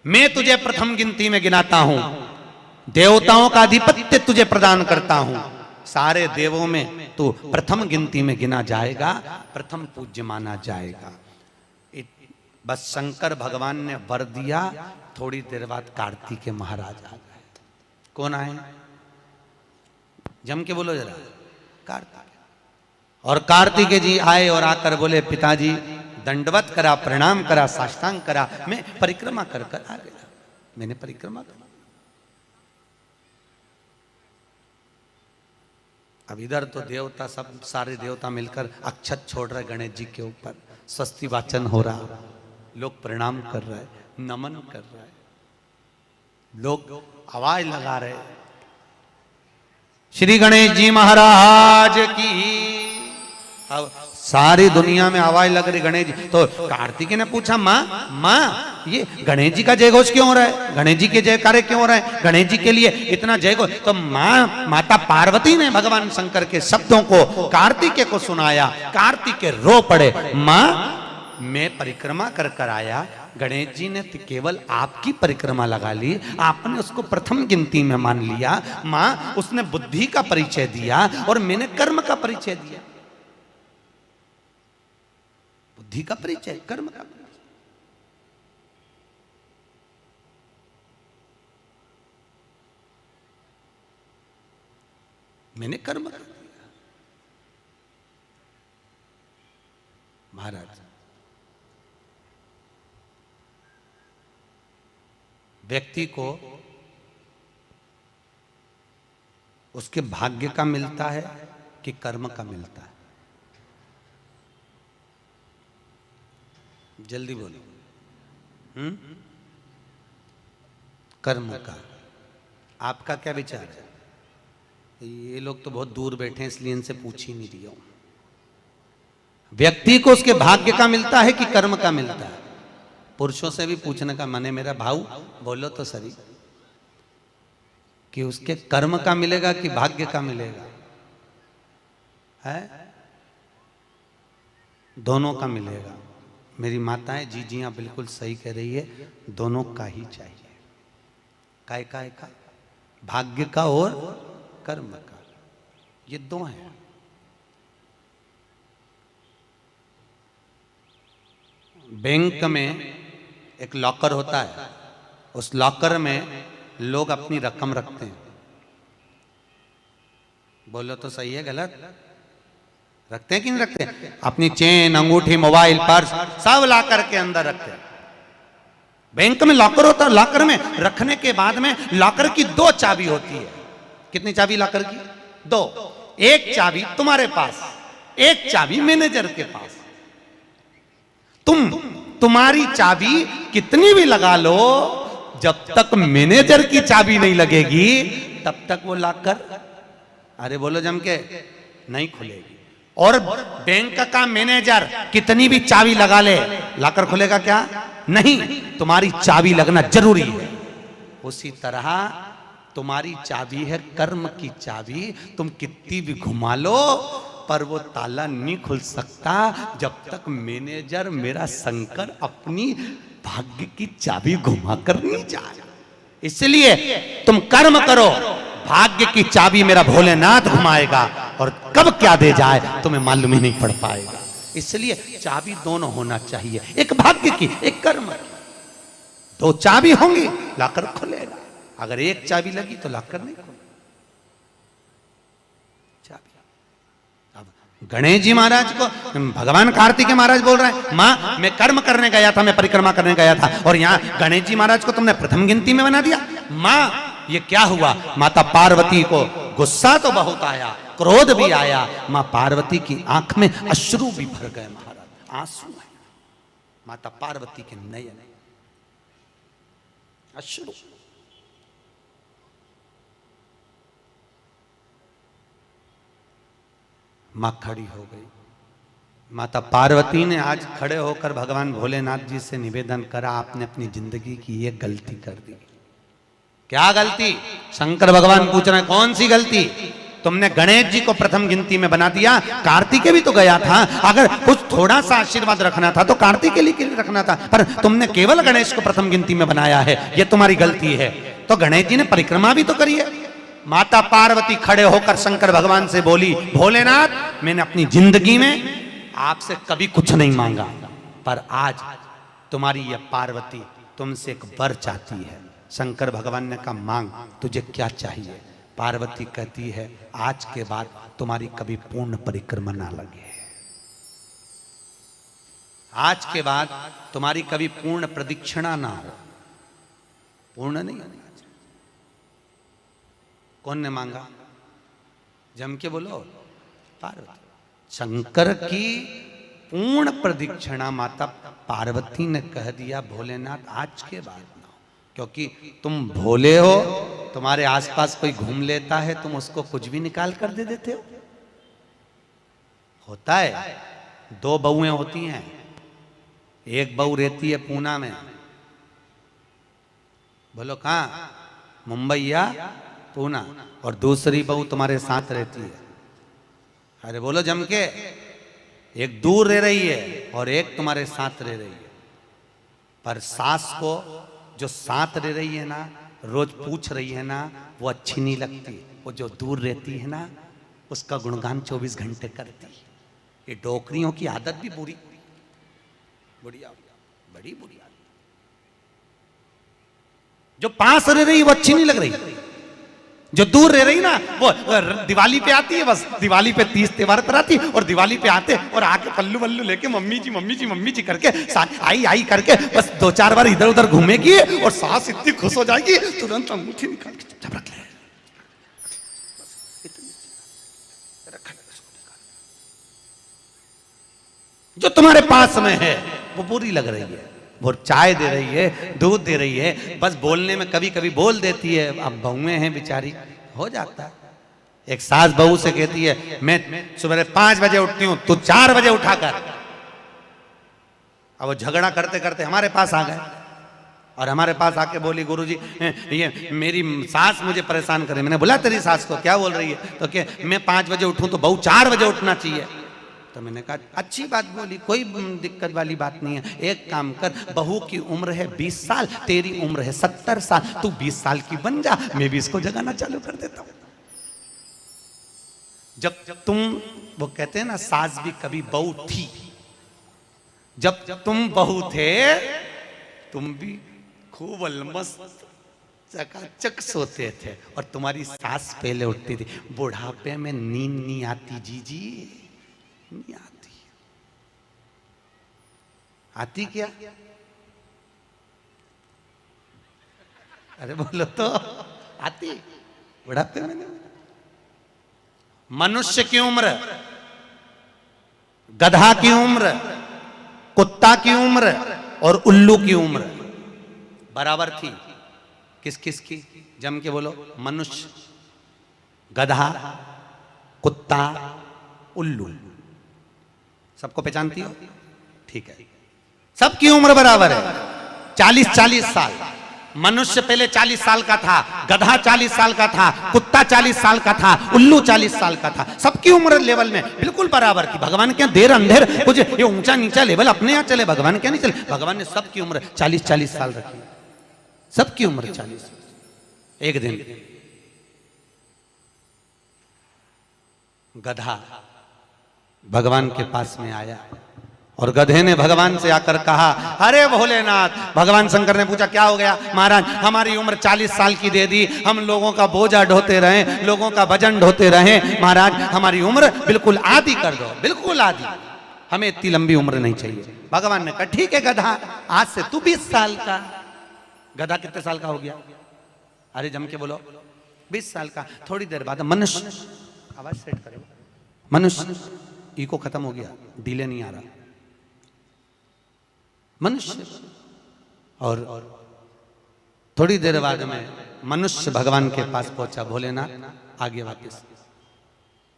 मैं तुझे प्रथम गिनती में गिनाता हूं, देवताओं का आधिपत्य तुझे प्रदान करता हूं, सारे देवों में तू प्रथम गिनती में गिना जाएगा, प्रथम पूज्य माना जाएगा। बस शंकर भगवान ने वर दिया, थोड़ी देर बाद कार्तिकेय महाराज आ गए। कौन आए? जम के बोलो जरा। कार्तिकेय। और कार्तिकेय जी आए और आकर बोले, पिताजी दंडवत करा, प्रणाम करा, साष्टांग करा, मैं परिक्रमा कर कर आ गया। मैंने परिक्रमा करा। अब इधर तो देवता सब सारे देवता मिलकर अक्षत छोड़ रहे गणेश जी के ऊपर, स्वस्ति वाचन हो रहा, लोग प्रणाम कर रहे, नमन कर रहे, लोग आवाज लगा रहे, श्री गणेश जी महाराज की। अब सारी दुनिया में आवाज लग रही गणेश जी। तो कार्तिकेय ने पूछा, माँ ये गणेश जी का जय घोष क्यों हो रहा है? गणेश जी के जयकारे क्यों हो रहा है? गणेश जी के लिए इतना जय घोष? तो माता पार्वती ने भगवान शंकर के शब्दों को कार्तिकेय को सुनाया। कार्तिकेय रो पड़े, माँ मैं परिक्रमा कर कर आया, गणेश जी ने तो केवल आपकी परिक्रमा लगा ली, आपने उसको प्रथम गिनती में मान लिया। माँ उसने बुद्धि का परिचय दिया और मैंने कर्म का परिचय दिया। बुद्धि का परिचय, कर्म का परिचय। मैंने कर्म कर दिया। महाराज, व्यक्ति को उसके भाग्य का मिलता है कि कर्म का मिलता है? जल्दी बोलो। कर्म का। आपका क्या विचार है? ये लोग तो बहुत दूर बैठे हैं इसलिए इनसे पूछ ही नहीं रही हूं। व्यक्ति को उसके भाग्य का मिलता है कि कर्म का मिलता है? पुरुषों से भी पूछने का मन है मेरा, भाऊ बोलो तो सही, कि उसके कर्म का मिलेगा कि भाग्य का मिलेगा? है दोनों का मिलेगा। मेरी माताएं जी हाँ बिल्कुल सही कह रही है, दोनों का ही चाहिए। काय का भाग्य का और कर्म का, ये दो हैं। बैंक में एक लॉकर होता है, उस लॉकर में लोग अपनी रकम रखते हैं। बोलो तो सही है गलत? रखते हैं कि नहीं रखते? अपनी चेन, अंगूठी, मोबाइल, पर्स सब लॉकर के अंदर रखते हैं। बैंक में लॉकर होता है, लॉकर में रखने के बाद में लॉकर की दो चाबी होती है। कितनी चाबी लॉकर की? दो। एक चाबी तुम्हारे पास, एक चाबी मैनेजर के पास। तुम्हारी चाबी कितनी भी लगा लो, जब तक मैनेजर की चाबी नहीं लगेगी तब तक वो लॉकर, अरे बोलो जम के, नहीं खुलेगी। और बैंक का मैनेजर कितनी भी चाबी लगा ले, लॉकर खुलेगा क्या? नहीं, तुम्हारी चाबी लगना जरूरी है। उसी तरह तुम्हारी चाबी है कर्म की चाबी, तुम कितनी भी घुमा लो पर वो ताला नहीं खुल सकता जब तक मैनेजर मेरा शंकर अपनी भाग्य की चाबी घुमा कर नहीं जाए। इसलिए तुम कर्म करो, भाग्य की चाबी मेरा भोलेनाथ घुमाएगा, और कब क्या दे जाए तुम्हें मालूम ही नहीं पड़ पाएगा। इसलिए चाबी दोनों होना चाहिए, एक भाग्य की, एक कर्म की। दो चाबी होंगी लॉकर खुलेगा, अगर एक चाबी लगी तो लॉकर नहीं खुलेगा। गणेश जी महाराज को भगवान कार्तिकेय महाराज बोल रहे हैं, माँ मैं कर्म करने गया था, मैं परिक्रमा करने गया था, और यहाँ गणेश जी महाराज को तुमने प्रथम गिनती में बना दिया। माँ ये क्या हुआ? माता पार्वती को गुस्सा तो बहुत आया, क्रोध भी आया, माँ पार्वती की आंख में अश्रु भी भर गए। महाराज आंसू है माता पार्वती के नयन, अश्रु। मां खड़ी हो गई। माता पार्वती ने आज खड़े होकर भगवान भोलेनाथ जी से निवेदन करा, आपने अपनी जिंदगी की ये गलती कर दी। क्या गलती? शंकर भगवान पूछ रहे हैं कौन सी गलती? तुमने गणेश जी को प्रथम गिनती में बना दिया, कार्तिकेय भी तो गया था। अगर कुछ थोड़ा सा आशीर्वाद रखना था तो कार्तिकेय के लिए रखना था, पर तुमने केवल गणेश को प्रथम गिनती में बनाया है, ये तुम्हारी गलती है। तो गणेश जी ने परिक्रमा भी तो करी है। माता पार्वती खड़े होकर शंकर भगवान से बोली, भोलेनाथ मैंने अपनी जिंदगी में आपसे कभी कुछ नहीं मांगा, पर आज तुम्हारी यह पार्वती तुमसे एक वर चाहती है। शंकर भगवान ने कहा मांग, तुझे क्या चाहिए? पार्वती कहती है आज के बाद तुम्हारी कभी पूर्ण परिक्रमा ना लगे, आज के बाद तुम्हारी कभी पूर्ण प्रदक्षिणा ना हो, पूर्ण नहीं होना। कौन ने मांगा? जम के बोलो, पार्वती। शंकर की पूर्ण प्रदक्षिणा माता पार्वती ने कह दिया भोलेनाथ आज के बाद ना हो, क्योंकि तुम भोले हो, तुम्हारे आसपास कोई घूम लेता है तुम उसको कुछ भी निकाल कर दे देते हो। होता है, दो बहुएं होती हैं, एक बहू रहती है पूना में, बोलो कहां? मुंबई या पूना, और दूसरी बहू तुम्हारे साथ रहती है। अरे बोलो जम के, एक दूर रह रही है और एक तुम्हारे साथ रह रही है। पर सास को जो साथ रह रही है ना, रोज पूछ रही है ना, वो अच्छी नहीं लगती। वो जो दूर रहती है ना, उसका गुणगान 24 घंटे करती है। ये डोकरियों की आदत भी बुरी, बढ़िया, बड़ी बुरी आदत। जो पास रह रही है वो अच्छी नहीं लग रही, जो दूर रह रही ना वो दिवाली पे आती है, बस दिवाली पे 30 त्योहार पर आती है, और दिवाली पे आते और आके पल्लू वल्लू लेके मम्मी जी मम्मी जी मम्मी जी करके आई आई करके बस 2-4 बार इधर उधर घूमेगी और सास इतनी खुश हो जाएगी, तुरंत अंगूठी निकाल के चुपचाप रख ले। जो तुम्हारे पास में है वो बुरी लग रही है, वो चाय दे रही है, दूध दे रही है, बस बोलने में कभी कभी बोल देती है। अब बहुएं हैं बेचारी, हो जाता है। एक सास बहू से कहती है मैं सुबह 5 बजे उठती हूं, तू 4 बजे उठाकर। अब वो झगड़ा करते करते हमारे पास आ गए और हमारे पास आके बोली गुरुजी ये मेरी सास मुझे परेशान करे। मैंने बोला तेरी सास को क्या बोल रही है? तो क्या मैं 5 बजे उठूं तो बहू 4 बजे उठना चाहिए। तो मैंने कहा अच्छी बात बोली, कोई दिक्कत वाली बात नहीं है। एक काम कर, बहू की उम्र है 20 साल, तेरी उम्र है 70 साल, तू 20 साल की बन जा, मैं भी इसको जगाना चालू कर देता हूं। जब तुम, वो कहते हैं ना सास भी कभी बहू थी, जब तुम बहू थे तुम भी खूब अलमस्त चकाचक सोते थे और तुम्हारी सास पहले उठती थी। बुढ़ापे में नींद नहीं आती जीजी, नहीं आती। आती क्या? अरे बोलो तो, आती बुढ़ापे में नहीं। मनुष्य की उम्र, गधा की उम्र, कुत्ता की उम्र और उल्लू की उम्र बराबर थी। किस किस की? जम के बोलो। मनुष्य, गधा, कुत्ता, उल्लू, सबको पहचानती हो? ठीक है, सबकी उम्र बराबर है, 40-40 साल। मनुष्य पहले 40 साल का था, गधा 40 साल का था, कुत्ता 40 साल का था, उल्लू 40 साल का था। सबकी उम्र लेवल में बिल्कुल बराबर थी। भगवान क्या देर अंधेर कुछ ये ऊंचा नीचा लेवल अपने यहां चले, भगवान क्या नहीं चले। भगवान ने सबकी उम्र 40-40 साल रखी, सबकी उम्र 40। एक दिन गधा भगवान के पास में आया और गधे ने भगवान से आकर कहा अरे भोलेनाथ। भगवान शंकर ने पूछा क्या हो गया? महाराज हमारी उम्र 40 साल की दे दी, हम लोगों का बोझा ढोते रहे, लोगों का वजन ढोते रहे, महाराज हमारी उम्र बिल्कुल आधी कर दो, बिल्कुल आधी, हमें इतनी लंबी उम्र नहीं चाहिए। भगवान ने कहा ठीक है गधा, आज से तू 20 साल का। गधा कितने साल का हो गया? अरे जम के बोलो 20 साल का। थोड़ी देर बाद मनुष्य, आवाज सेट करो, मनुष्य इको खत्म हो गया, डिले नहीं आ रहा, मनुष्य। और थोड़ी देर बाद में मनुष्य भगवान के पास पहुंचा। भोलेनाथ आगे वापस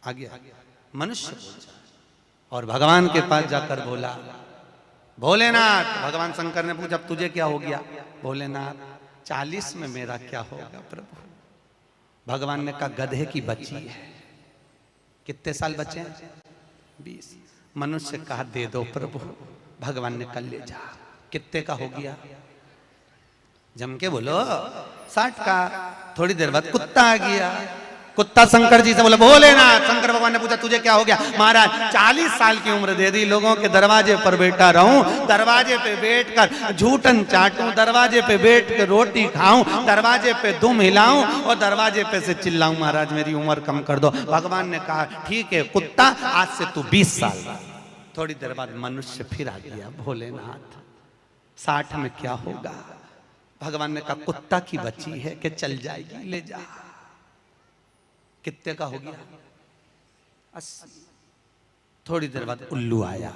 आगे मनुष्य पहुंचा और भगवान के पास जाकर बोला भोलेनाथ। भगवान शंकर ने पूछा तुझे क्या हो गया? भोलेनाथ 40 में मेरा क्या होगा प्रभु? भगवान ने कहा गधे की बच्ची है, कितने साल बचे हैं? 20। मनुष्य कहा दे दो प्रभु, भगवान ने कल ले जा। कितने का हो गया? जम के बोलो 60 का। थोड़ी देर बाद कुत्ता आ गया। कुत्ता शंकर जी से बोला भोलेनाथ। शंकर भगवान ने पूछा तुझे क्या हो गया? महाराज 40 साल की उम्र दे दी, लोगों के दरवाजे पर बैठा रहूं, दरवाजे पे बैठकर झूठन चाटूं, दरवाजे पे बैठ कर रोटी खाऊं, दरवाजे पे दुम हिलाऊं और दरवाजे पे से चिल्लाऊं महाराज मेरी उम्र कम कर दो। भगवान ने कहा ठीक है कुत्ता, आज से तू 20 साल। थोड़ी देर बाद मनुष्य फिर आ गया। भोलेनाथ 60 में क्या होगा? भगवान ने कहा कुत्ता की बच्ची है कि चल जाएगी, ले जा। कितने का हो गया? 80। थोड़ी देर बाद उल्लू आया।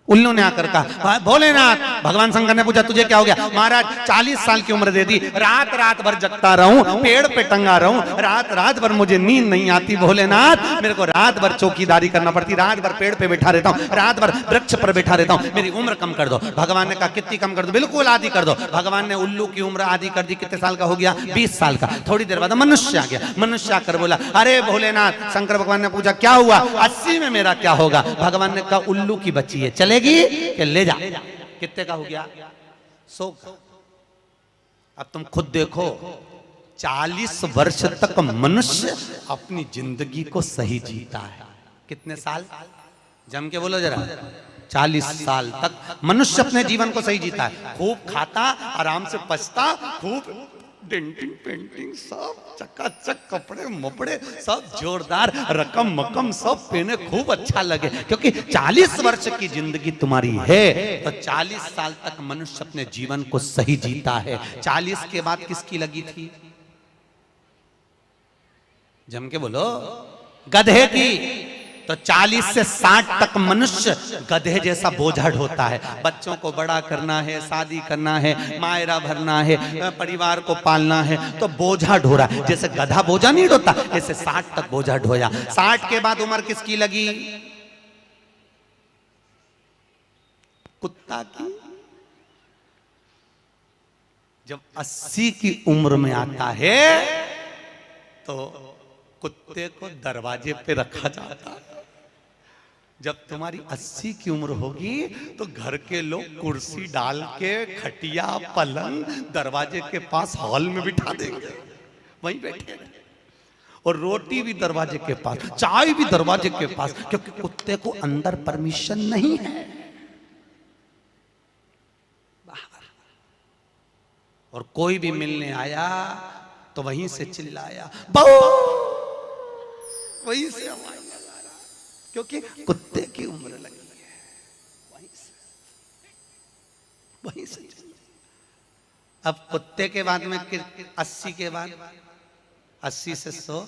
उल्लू ने आकर कहा भोलेनाथ। भगवान शंकर ने पूछा तुझे क्या हो गया? महाराज 40 साल की उम्र दे दी, रात रात भर जगता रहूं, पेड़ पे टंगा रहूं, रात रात भर मुझे नींद नहीं आती भोलेनाथ, मेरे को रात भर चौकीदारी करना पड़ती, रात भर पेड़ पे बैठा रहता हूं, रात भर वृक्ष पर बैठा रहता हूं, मेरी उम्र कम कर दो। भगवान ने कहा कितनी कम कर दो? बिल्कुल आधी कर दो। भगवान ने उल्लू की उम्र आधी कर दी। कितने साल का हो गया? 20 साल का। थोड़ी देर बाद मनुष्य आ गया। मनुष्य आकर बोला अरे भोलेनाथ। शंकर भगवान ने पूछा क्या हुआ? 80 में मेरा क्या होगा? भगवान ने कहा उल्लू की बच्ची है, चलेगी कि ले जा। कितने का हो गया? 100 का। अब तुम खुद देखो 40 वर्ष तक मनुष्य अपनी जिंदगी को सही जीता है। कितने साल? जम के बोलो जरा। 40 साल तक मनुष्य अपने जीवन को सही जीता है। खूब खाता, आराम से पचता, खूब डेंटिंग पेंटिंग सब चकाचक, कपड़े मपड़े सब जोरदार, रकम मकम सब पहने, खूब अच्छा लगे। क्योंकि 40 वर्ष की जिंदगी तुम्हारी है तो 40 साल तक मनुष्य अपने जीवन को सही जीता है। 40 के बाद किसकी लगी थी? जम के बोलो। गधे की। तो 40 से 60 तक मनुष्य गधे जैसा बोझा ढोता है। बच्चों को बड़ा करना है, शादी करना है, मायरा भरना है, परिवार को पालना है, तो बोझा ढो रहा है। जैसे गधा बोझा नहीं ढोता, ऐसे 60 तक बोझा ढोया। 60 के बाद उम्र किसकी लगी? कुत्ता की। जब 80 की उम्र में आता है तो कुत्ते को दरवाजे पे रखा जाता है। जब तुम्हारी 80 की उम्र होगी तो घर के लोग कुर्सी डाल के खटिया पलंग दरवाजे के पास हॉल में बिठा देंगे, वहीं बैठे और रोटी भी दरवाजे के पास, चाय भी दरवाजे के पास, क्योंकि कुत्ते को अंदर परमिशन नहीं है। और कोई भी मिलने आया तो वहीं से चिल्लाया बहु, वहीं से आवाज लगा रहा, क्योंकि कुत्ते की उम्र लगी है। वहीं से अब कुत्ते के बाद में 80 के बाद 80 से 100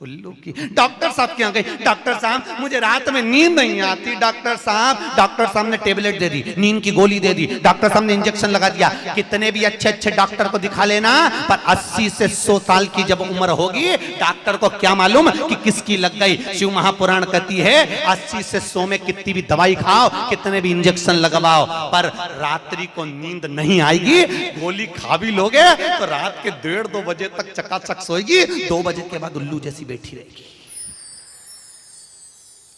उल्लू की। डॉक्टर साहब क्या गई? डॉक्टर साहब मुझे रात में नींद नहीं आती। डॉक्टर साहब ने टेबलेट दे दी, नींद की गोली दे दी, डॉक्टर साहब ने इंजेक्शन लगा दिया। कितने भी अच्छे अच्छे डॉक्टर को दिखा लेना, पर 80 से 100 साल की जब उम्र होगी डॉक्टर को क्या मालूम कि किसकी लग गई। शिव महापुराण कहती है 80 से 100 में कितनी भी दवाई खाओ, कितने भी इंजेक्शन लगवाओ, पर रात्रि को नींद नहीं आएगी। गोली खा भी लोगे तो रात के 1:30-2 बजे तक चकाचक सोएगी, 2 बजे के बाद उल्लू जैसी बैठी रहेगी।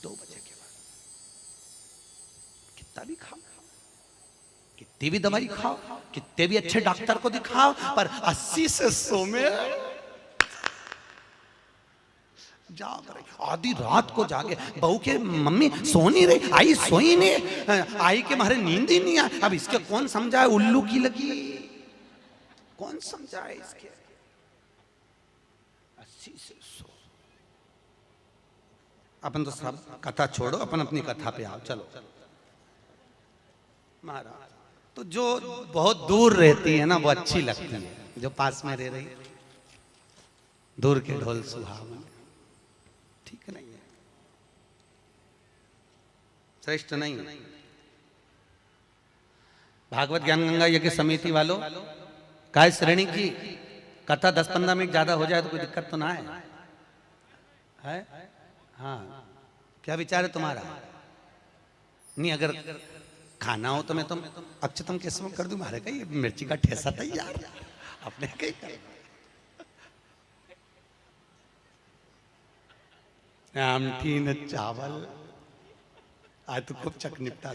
2 बजे के बाद कितना भी खाओ, कितनी भी दवाई खाओ, कितने भी अच्छे डॉक्टर को दिखाओ, पर 80 से 100 में जाग रही। आधी रात को जागे, बहू के मम्मी सो नहीं रही, आई सोई नहीं, आई के मारे नींद ही नहीं आई। अब इसके कौन समझाए उल्लू की लगी, कौन समझाए इसके। 80 से 100। अपन तो सब कथा छोड़ो, अपन अपनी कथा पे आओ। चलो महाराज, तो जो बहुत दूर रहती है ना वो अच्छी लगती है, जो पास में रह रही दूर के ढोल सुहावन, ठीक नहीं है, श्रेष्ठ नहीं है। भागवत ज्ञान गंगा यज्ञ समिति वालों काय श्रेणी की कथा 10-15 मिनट ज्यादा हो जाए तो कोई दिक्कत तो ना है? हाँ, क्या विचार है तुम्हारा? नहीं, अगर खाना हो तो मैं तुम अक्षतम केसम कर दूं, मारे का ये मिर्ची का ठेसा तैयार, अपने कहीं आमठी न चावल। आज तो खूब चक निपटा।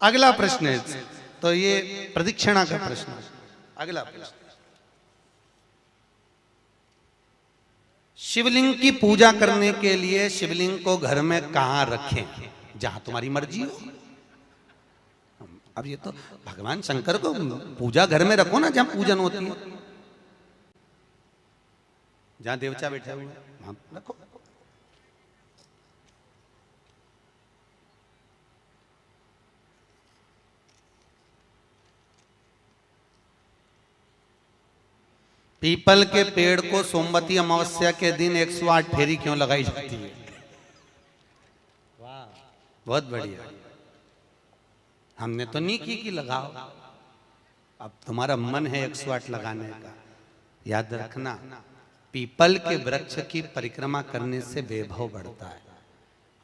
अगला प्रश्न है, तो ये प्रदक्षिणा का प्रश्न। अगला प्रश्न, शिवलिंग की पूजा करने के लिए शिवलिंग को घर में कहां रखें? जहां तुम्हारी मर्जी हो। अब ये तो भगवान शंकर को पूजा घर में रखो ना, जहां पूजन होती है, जहां देवता बैठे हुए वहां रखो। पीपल के पेड़ को सोमवती अमावस्या के दिन 108 फेरी क्यों लगाई जाती है? वाह, बहुत बढ़िया। हमने तो नहीं की कि लगाओ, अब तुम्हारा मन है 108 लगाने का। याद रखना, पीपल के वृक्ष की परिक्रमा करने से वैभव बढ़ता है,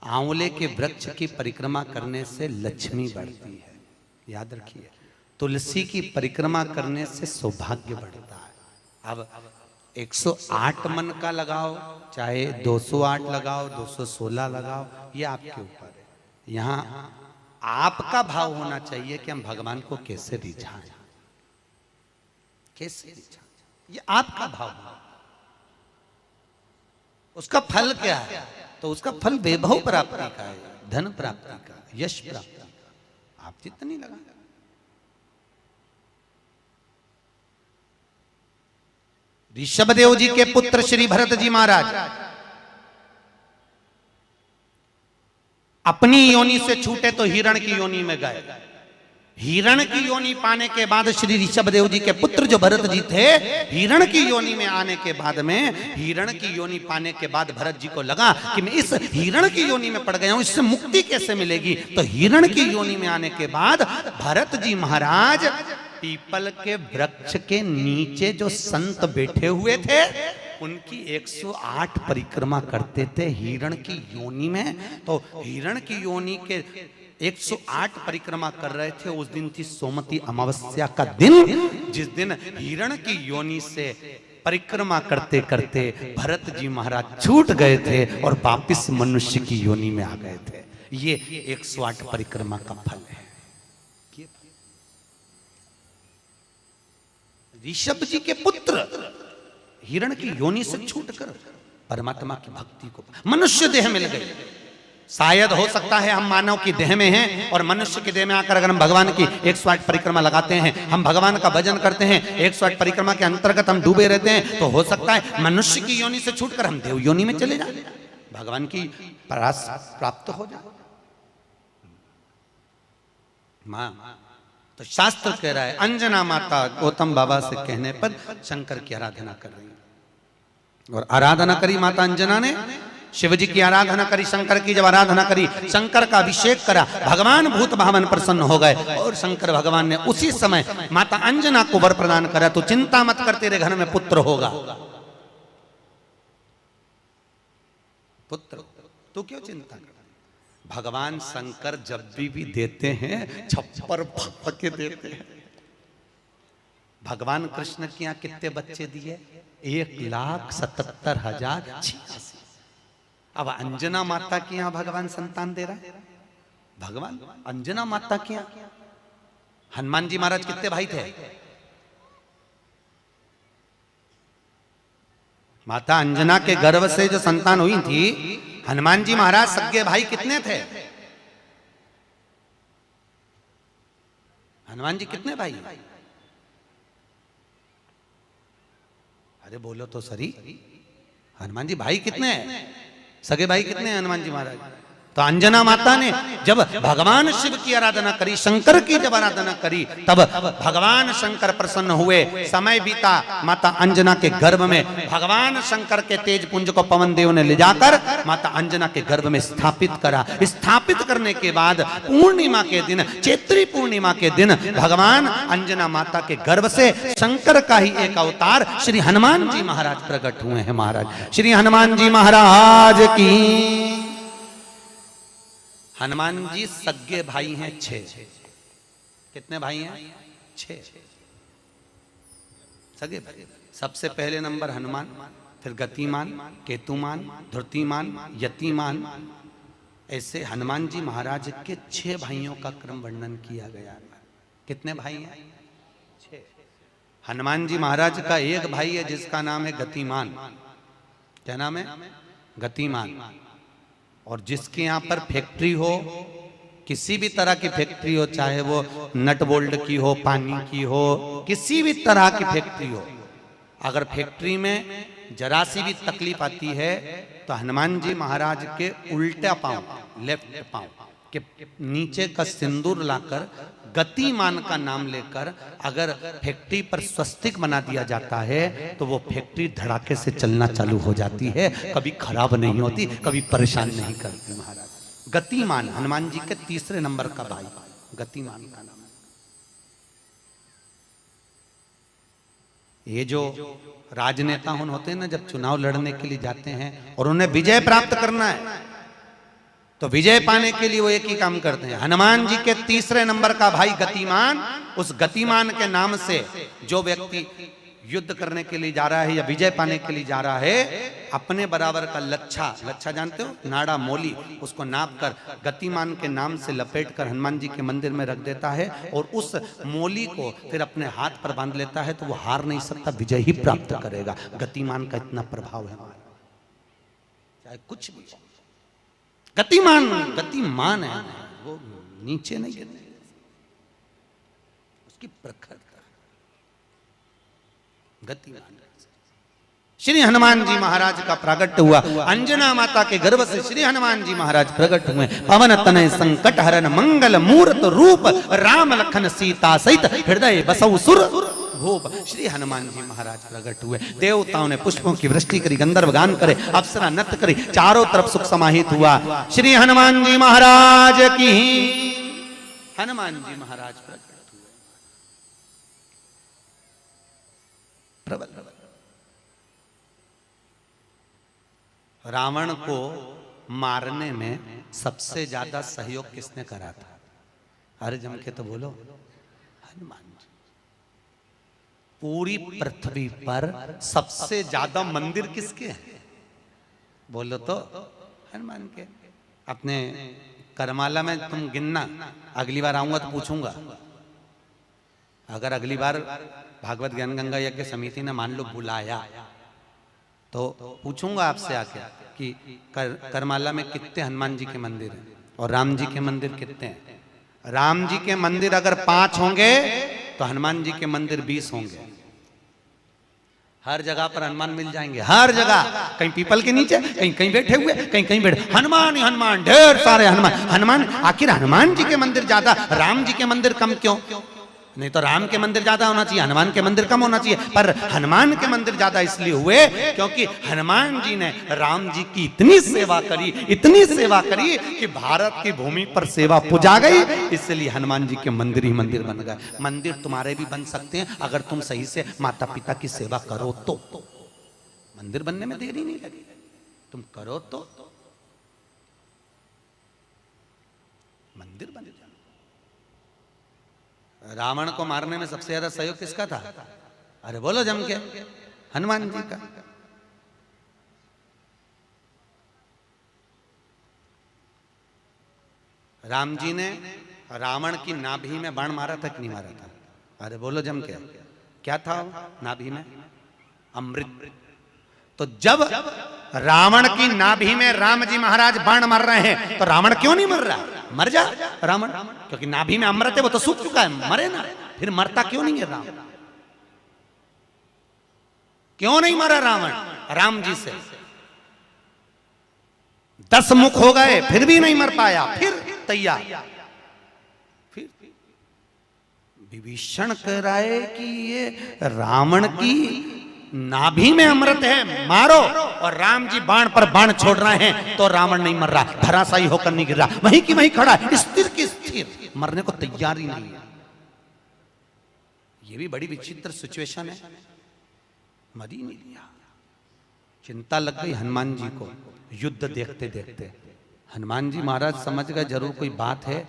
आंवले के वृक्ष की परिक्रमा करने से लक्ष्मी बढ़ती है। याद रखिए, तुलसी की परिक्रमा करने से सौभाग्य बढ़ता है। अब 108 मन का लगाओ, चाहे 208 लगाओ, 216 लगाओ, ये आपके ऊपर है। यहाँ आपका भाव होना चाहिए कि हम भगवान को कैसे रिझाएं, कैसे रिझाएं, ये आपका भाव है। उसका फल क्या है? तो उसका फल वैभव प्राप्ति का है, धन प्राप्ति का, यश प्राप्ति का। आप जितनी लगा, ऋषभदेव जी के पुत्र श्री भरत जी महाराज अपनी योनि से छूटे तो हिरण की योनि में गए। हिरण की योनि पाने के बाद श्री ऋषभदेव जी के पुत्र जो भरत जी थे, हिरण की योनि में आने के बाद में, हिरण की योनि पाने के बाद भरत जी को लगा कि मैं इस हिरण की योनि में पड़ गया हूं, इससे मुक्ति कैसे मिलेगी? तो हिरण की योनि में आने के बाद भरत जी महाराज पीपल के वृक्ष के नीचे जो संत बैठे हुए थे, उनकी 108 परिक्रमा करते थे हिरण की योनि में। तो हिरण की योनि के 108 परिक्रमा कर रहे थे। उस दिन थी सोमवती अमावस्या का दिन, जिस दिन हिरण की योनि से परिक्रमा करते करते भरत जी महाराज छूट गए थे और वापिस मनुष्य की योनि में आ गए थे। ये 108 परिक्रमा का फल है। ऋषभ जी के पुत्र हिरण की योनि से छूटकर परमात्मा की भक्ति को, मनुष्य देह मिल गई। शायद हो सकता है हम मानव की देह में हैं और मनुष्य की देह में आकर अगर हम भगवान की 108 परिक्रमा लगाते हैं, हम भगवान का भजन करते हैं, 108 परिक्रमा के अंतर्गत हम डूबे रहते हैं, तो हो सकता है मनुष्य की योनि से छूटकर हम देव योनि में चले जाए, भगवान की परास प्राप्त हो जाए। मां तो शास्त्र कह रहा है, अंजना माता गौतम बाबा से कहने पर शंकर की आराधना कर रही है। और आराधना करी माता अंजना ने, शिव जी की आराधना करी, शंकर की जब आराधना करी, शंकर का अभिषेक करा, भगवान भूत भावन प्रसन्न हो गए और शंकर भगवान ने उसी समय माता अंजना को वर प्रदान करा, तो चिंता मत कर, तेरे घर में पुत्र होगा। पुत्र, तू क्यों चिंता कर? भगवान शंकर जब भी देते हैं, छप्पर फक के देते हैं। भगवान कृष्ण के यहाँ कितने बच्चे दिए? 1,77,086। अब अंजना माता के यहाँ भगवान संतान दे रहा है। भगवान अंजना माता के यहाँ, हनुमान जी महाराज कितने भाई थे? माता अंजना के गर्भ से जो संतान हुई थी, हनुमान जी महाराज सगे भाई कितने थे? हनुमान जी कितने भाई? अरे बोलो तो सही, हनुमान जी भाई कितने हैं? सगे भाई कितने हैं हनुमान जी महाराज? तो अंजना माता ने जब भगवान शिव की आराधना करी, शंकर की जब आराधना करी, तब भगवान शंकर प्रसन्न हुए। समय बीता, माता अंजना के गर्भ में भगवान शंकर के तेज पुंज को पवन देव ने ले जाकर माता अंजना के गर्भ में स्थापित करा। स्थापित करने के बाद पूर्णिमा के दिन, चैत्री पूर्णिमा के दिन, भगवान अंजना माता के गर्भ से शंकर का ही एक अवतार श्री हनुमान जी महाराज प्रकट हुए हैं। महाराज श्री हनुमान जी महाराज की। हनुमान जी सगे भाई हैं 6। कितने भाई हैं? 6 सगे भाई। सबसे पहले नंबर हनुमान, फिर गतिमान, केतुमान, धृतिमान, यतिमान, ऐसे हनुमान जी महाराज के 6 भाइयों का क्रम वर्णन किया गया। कितने भाई हैं? 6। हनुमान जी महाराज का एक भाई है जिसका नाम है गतिमान। क्या नाम है? गतिमान। और जिसके यहाँ पर फैक्ट्री हो, किसी भी तरह की फैक्ट्री हो, चाहे वो नट बोल्ट की हो, पानी की हो, किसी भी तरह की फैक्ट्री हो, अगर फैक्ट्री में जरा सी भी तकलीफ आती है तो हनुमान जी महाराज के उल्टा पांव, लेफ्ट पांव के नीचे का सिंदूर लाकर गतिमान का नाम लेकर अगर फैक्ट्री पर स्वस्तिक बना दिया जाता है तो वो फैक्ट्री धड़ाके से चलना चालू हो जाती है, कभी खराब नहीं होती, कभी परेशान नहीं करती। महाराज गतिमान, हनुमान जी के 3 नंबर का भाई गतिमान का नाम। ये जो राजनेता होते हैं ना, जब चुनाव लड़ने के लिए जाते हैं और उन्हें विजय प्राप्त करना है तो विजय पाने के लिए वो एक ही काम करते हैं। हनुमान जी के 3 नंबर का भाई गतिमान, उस गतिमान के नाम से जो व्यक्ति युद्ध करने के लिए जा रहा है या विजय पाने के लिए जा रहा है, अपने बराबर का लच्छा, लच्छा जानते हो, नाड़ा मोली, उसको नाप कर गतिमान के नाम से लपेट कर हनुमान जी के मंदिर में रख देता है और उस मोली को फिर अपने हाथ पर बांध लेता है तो वो हार नहीं सकता, विजय ही प्राप्त करेगा। गतिमान का इतना प्रभाव है, चाहे कुछ भी। गतिमान, गतिमान है वो, नीचे नहीं गिरने, उसकी प्रखरता। गतिमान श्री हनुमान जी महाराज का प्रागट्य हुआ। अंजना माता के गर्भ से श्री हनुमान जी महाराज प्रकट हुए। पवन तनय संकट हरन मंगल मूर्त रूप, राम लखन सीता सहित हृदय बसौ सुर भूप। श्री हनुमान जी महाराज प्रकट हुए। देवताओं ने पुष्पों की वृष्टि करी, गंधर्व गान करे, अप्सरा नृत्य करी, चारों तरफ सुख समाहित हुआ। श्री हनुमान जी महाराज की। हनुमान जी महाराज प्रकट हुए। प्रबल रावण को मारने में सबसे ज्यादा सहयोग किसने करा था? अरे जम के तो बोलो, हनुमान जी। पूरी पृथ्वी पर सबसे ज्यादा मंदिर किसके हैं? बोलो तो हनुमान के। अपने करमाला में तुम गिनना, अगली बार आऊंगा तो पूछूंगा। अगर अगली बार भागवत ज्ञान गंगा यज्ञ समिति ने मान लो बुलाया तो पूछूंगा आपसे आके कि करमाला में कितने हनुमान जी के मंदिर हैं और राम जी के मंदिर कितने हैं। राम जी के मंदिर अगर 5 होंगे तो हनुमान जी के मंदिर 20 होंगे। हर जगह पर हनुमान मिल जाएंगे, हर जगह। कहीं पीपल के नीचे, कहीं कहीं बैठे हुए, कहीं कहीं बैठे, हनुमान ही हनुमान, ढेर सारे हनुमान। हनुमान, आखिर हनुमान जी के मंदिर ज्यादा, राम जी के मंदिर कम क्यों? नहीं तो राम के मंदिर ज्यादा होना चाहिए, हनुमान के मंदिर कम होना चाहिए। पर हनुमान के मंदिर ज्यादा इसलिए हुए क्योंकि हनुमान जी ने राम जी की इतनी सेवा करी, इतनी सेवा करी कि भारत की भूमि पर सेवा पुजा गई। इसलिए हनुमान जी के मंदिर ही मंदिर बन गए। मंदिर तुम्हारे भी बन सकते हैं अगर तुम सही से माता पिता की सेवा करो तो। मंदिर बनने में देरी नहीं लगी, तुम करो तो मंदिर बन जाए। रावण को मारने में सबसे ज्यादा सहयोग किसका था? अरे बोलो जम के, हनुमान जी का। राम जी ने रावण की नाभि में बाण मारा था कि नहीं मारा था? अरे बोलो जम के, क्या था नाभि में? अमृत। तो जब रावण की नाभि में राम जी महाराज बाण मार रहे हैं तो रावण क्यों नहीं मर रहा? मर जा रावण, क्योंकि नाभि में अमृत है, वो तो सूख चुका है, मरे ना। फिर मरता क्यों नहीं है राम? क्यों नहीं मरा रावण? राम जी से 10 मुख हो गए फिर भी नहीं मर पाया। फिर तैयार, फिर विभीषण कह रहा है कि ये रावण की नाभि में अमृत है, मारो। और राम जी बाण पर बाण छोड़ रहे हैं तो रावण नहीं मर रहा, धराशायी होकर नहीं गिर रहा, वहीं की वहीं खड़ा है, स्थिर की स्थिर, मरने को तैयार ही नहीं है। ये भी बड़ी विचित्र सिचुएशन है। मर ही नहीं लिया। चिंता लग गई हनुमान जी को युद्ध देखते देखते। हनुमान जी महाराज समझ गए जरूर कोई बात है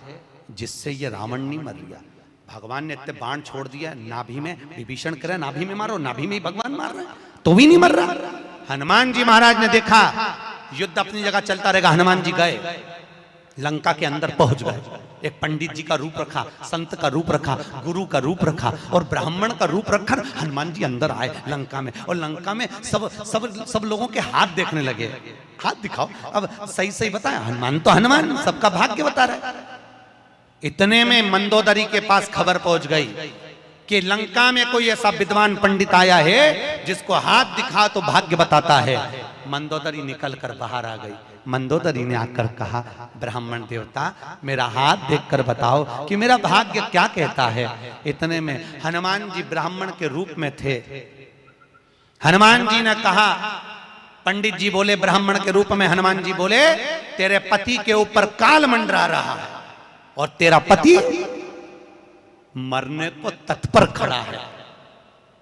जिससे ये रावण नहीं मर गया। भगवान ने इतने बाण छोड़ दिया नाभि में, विभीषण करे नाभि में मारो, नाभि में ही भगवान मार रहे हैं तो भी नहीं मर रहा। हनुमान जी महाराज ने देखा युद्ध अपनी जगह चलता रहेगा, हनुमान जी गए लंका के अंदर पहुंच गए। एक पंडित जी का रूप रखा, संत का रूप रखा, गुरु का रूप रखा और ब्राह्मण का रूप रखकर हनुमान जी अंदर आए लंका में। और लंका में सब सब सब लोगों के हाथ देखने लगे, हाथ दिखाओ। अब सही सही बताया, हनुमान तो हनुमान, सबका भाग्य बता रहा है। इतने में मंदोदरी के पास खबर पहुंच गई कि लंका में कोई ऐसा विद्वान पंडित आया है जिसको हाथ दिखा तो भाग्य बताता है। मंदोदरी निकल कर बाहर आ गई। मंदोदरी ने आकर कहा, ब्राह्मण देवता मेरा हाथ देखकर बताओ कि मेरा भाग्य क्या कहता है। इतने में हनुमान जी ब्राह्मण के रूप में थे। हनुमान जी ने कहा, पंडित जी बोले ब्राह्मण के रूप में, हनुमान जी बोले तेरे पति के ऊपर काल मंडरा रहा है और तेरा पति मरने को तत्पर खड़ा है।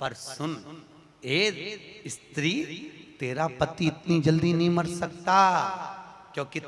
पर सुन ए स्त्री, तेरा पति इतनी जल्दी नहीं मर सकता, क्योंकि